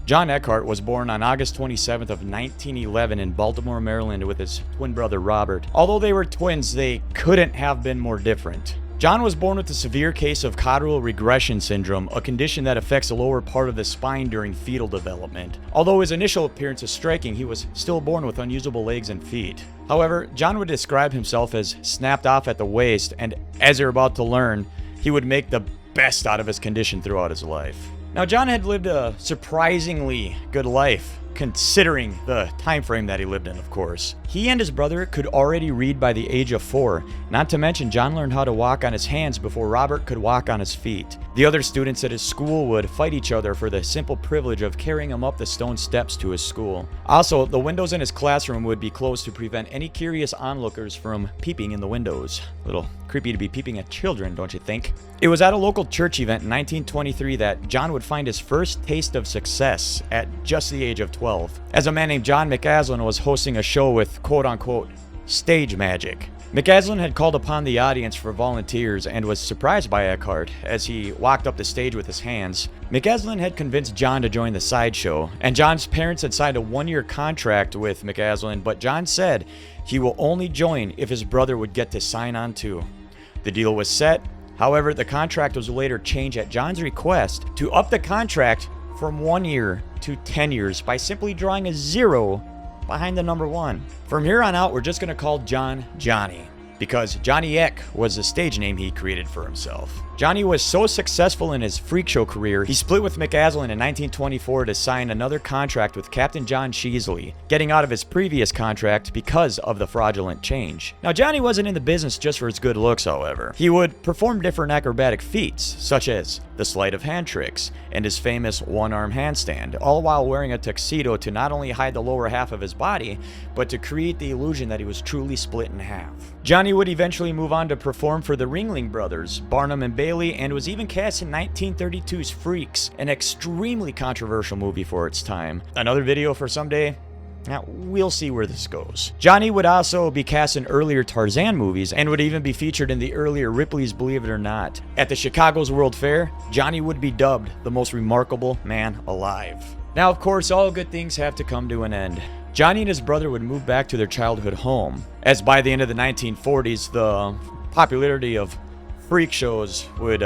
John Eckhart was born on August 27th of 1911 in Baltimore, Maryland with his twin brother Robert. Although they were twins, they couldn't have been more different. John was born with a severe case of caudal regression syndrome, a condition that affects the lower part of the spine during fetal development. Although his initial appearance is striking, he was still born with unusable legs and feet. However, John would describe himself as snapped off at the waist, and as you're about to learn, he would make the best out of his condition throughout his life. Now, John had lived a surprisingly good life, considering the time frame that he lived in, of course. He and his brother could already read by the age of 4, not to mention John learned how to walk on his hands before Robert could walk on his feet. The other students at his school would fight each other for the simple privilege of carrying him up the stone steps to his school. Also, the windows in his classroom would be closed to prevent any curious onlookers from peeping in the windows. A little creepy to be peeping at children, don't you think? It was at a local church event in 1923 that John would find his first taste of success at just the age of 12, as a man named John McAslin was hosting a show with quote-unquote stage magic. McAslin had called upon the audience for volunteers and was surprised by Eckhart as he walked up the stage with his hands. McAslin had convinced John to join the sideshow, and John's parents had signed a 1-year contract with McAslin, but John said he will only join if his brother would get to sign on too. The deal was set. However, the contract was later changed at John's request to up the contract from 1 year to 10 years by simply drawing a 0 behind the number 1. From here on out, we're just going to call John Johnny, because Johnny Eck was the stage name he created for himself. Johnny was so successful in his freak show career, he split with McAslin in 1924 to sign another contract with Captain John Sheasley, getting out of his previous contract because of the fraudulent change. Now, Johnny wasn't in the business just for his good looks, however. He would perform different acrobatic feats, such as the sleight of hand tricks and his famous one-arm handstand, all while wearing a tuxedo to not only hide the lower half of his body, but to create the illusion that he was truly split in half. Johnny would eventually move on to perform for the Ringling Brothers, Barnum and Bailey, and was even cast in 1932's Freaks, an extremely controversial movie for its time. Another video for someday? Now, we'll see where this goes. Johnny would also be cast in earlier Tarzan movies and would even be featured in the earlier Ripley's Believe It or Not. At the Chicago's World Fair, Johnny would be dubbed the most remarkable man alive. Now, of course, all good things have to come to an end. Johnny and his brother would move back to their childhood home, as by the end of the 1940s, the popularity of freak shows would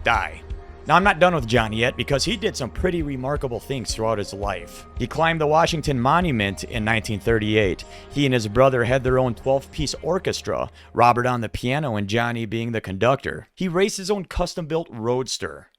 die. Now, I'm not done with Johnny yet, because he did some pretty remarkable things throughout his life. He climbed the Washington Monument in 1938. He and his brother had their own 12-piece orchestra, Robert on the piano and Johnny being the conductor. He raced his own custom-built roadster.